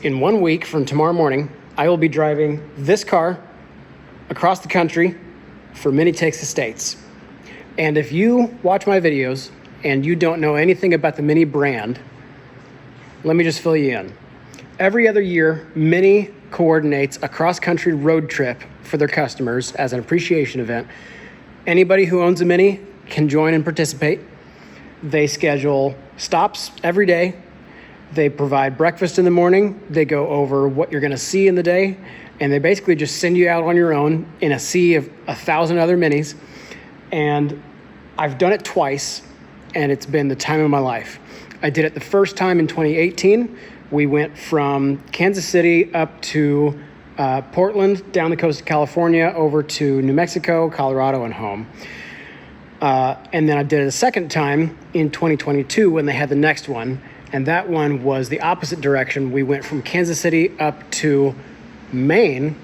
In 1 week from tomorrow morning, I will be driving this car across the country for Mini Takes Estates. And if you watch my videos and you don't know anything about the Mini brand, let me just fill you in. Every other year, Mini coordinates a cross-country road trip for their customers as an appreciation event. Anybody who owns a Mini can join and participate. They schedule stops every day. They provide breakfast in the morning. They go over what you're going to see in the day. And they basically just send you out on your own in a sea of 1,000 other Minis. And I've done it twice, and it's been the time of my life. I did it the first time in 2018. We went from Kansas City up to Portland, down the coast of California, over to New Mexico, Colorado, and home. And then I did it a second time in 2022 when they had the next one. And that one was the opposite direction. We went from Kansas City up to Maine,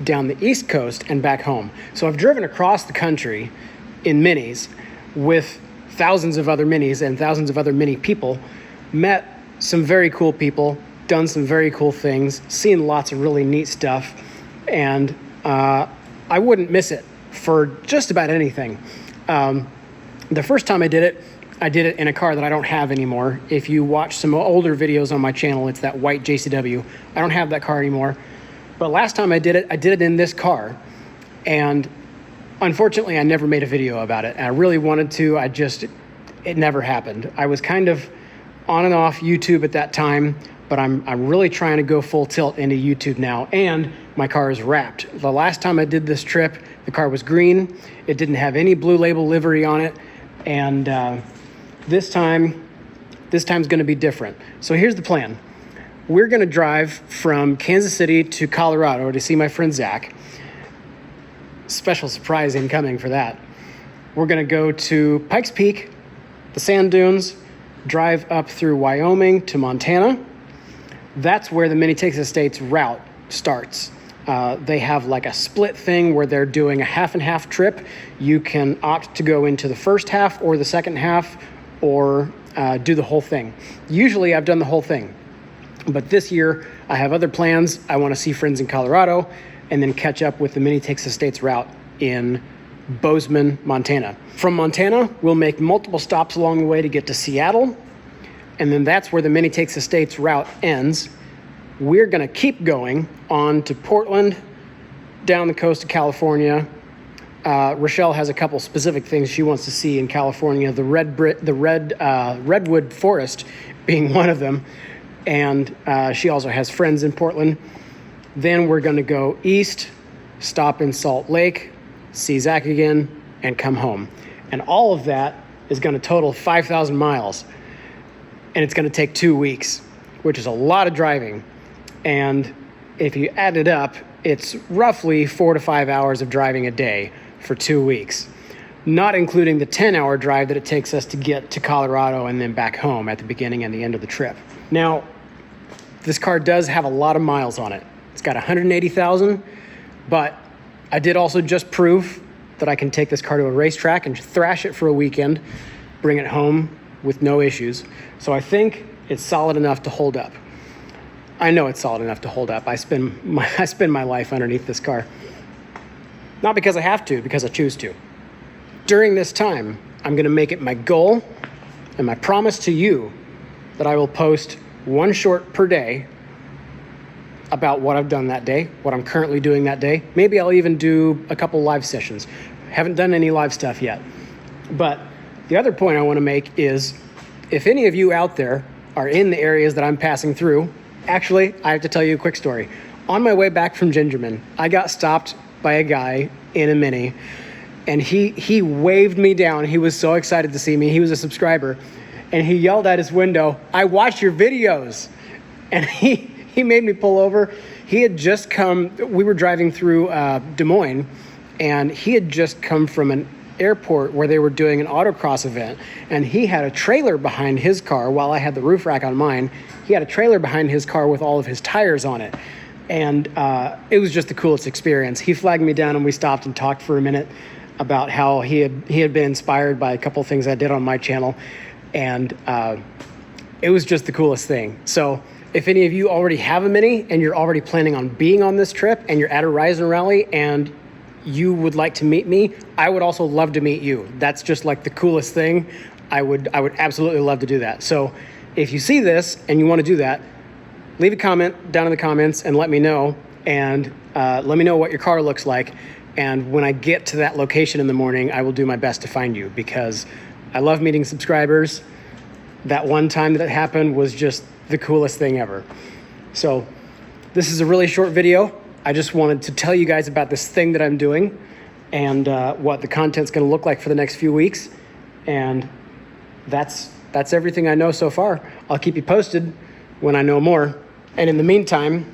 down the East Coast, and back home. So I've driven across the country in Minis with thousands of other Minis and thousands of other Mini people, met some very cool people, done some very cool things, seen lots of really neat stuff, and I wouldn't miss it for just about anything. The first time I did it in a car that I don't have anymore. If you watch some older videos on my channel, it's that white JCW. I don't have that car anymore. But last time I did it in this car. And unfortunately, I never made a video about it. And I really wanted to, it never happened. I was kind of on and off YouTube at that time, but I'm really trying to go full tilt into YouTube now. And my car is wrapped. The last time I did this trip, the car was green. It didn't have any Blue Label livery on it. And this time's going to be different. So here's the plan. We're going to drive from Kansas City to Colorado to see my friend Zach. Special surprise incoming for that. We're going to go to Pikes Peak, the sand dunes, drive up through Wyoming to Montana. That's where the Mini Takes Estates route starts. They have like a split thing where they're doing a half and half trip. You can opt to go into the first half or the second half, or do the whole thing. Usually I've done the whole thing, but this year I have other plans. I want to see friends in Colorado and then catch up with the Mini Takes Estates route in Bozeman, Montana. From Montana, we'll make multiple stops along the way to get to Seattle, and then that's where the Mini Takes Estates route ends. We're going to keep going on to Portland, down the coast of California. Rochelle has a couple specific things she wants to see in California, the redwood forest being one of them. And she also has friends in Portland. Then we're going to go east, stop in Salt Lake, see Zach again, and come home. And all of that is going to total 5,000 miles. And it's going to take 2 weeks, which is a lot of driving. And if you add it up, it's roughly 4 to 5 hours of driving a day for 2 weeks, not including the 10-hour drive that it takes us to get to Colorado and then back home at the beginning and the end of the trip. Now, this car does have a lot of miles on it. It's got 180,000, but I did also just prove that I can take this car to a racetrack and thrash it for a weekend, bring it home with no issues. So I think it's solid enough to hold up. I know it's solid enough to hold up. I spend my life underneath this car. Not because I have to, because I choose to. During this time, I'm going to make it my goal and my promise to you that I will post one short per day about what I've done that day, what I'm currently doing that day. Maybe I'll even do a couple live sessions. Haven't done any live stuff yet. But the other point I want to make is, if any of you out there are in the areas that I'm passing through, actually, I have to tell you a quick story. On my way back from Gingerman, I got stopped by a guy in a Mini, and he waved me down. He was so excited to see me. He was a subscriber, and he yelled at his window, "I watch your videos." And he made me pull over. He had just come, we were driving through Des Moines, and he had just come from an airport where they were doing an autocross event, and he had a trailer behind his car while I had the roof rack on mine. He had a trailer behind his car with all of his tires on it. And it was just the coolest experience. He flagged me down and we stopped and talked for a minute about how he had been inspired by a couple of things I did on my channel. And it was just the coolest thing. So if any of you already have a Mini and you're already planning on being on this trip and you're at a Ryzen rally and you would like to meet me, I would also love to meet you. That's just like the coolest thing. I would absolutely love to do that. So if you see this and you want to do that, leave a comment down in the comments and let me know. And let me know what your car looks like. And when I get to that location in the morning, I will do my best to find you, because I love meeting subscribers. That one time that it happened was just the coolest thing ever. So this is a really short video. I just wanted to tell you guys about this thing that I'm doing and what the content's going to look like for the next few weeks. And that's everything I know so far. I'll keep you posted when I know more. And in the meantime,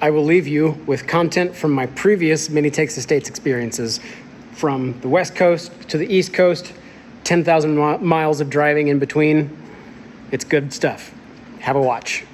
I will leave you with content from my previous Mini Takes Estates experiences, from the West Coast to the East Coast, 10,000 miles of driving in between. It's good stuff. Have a watch.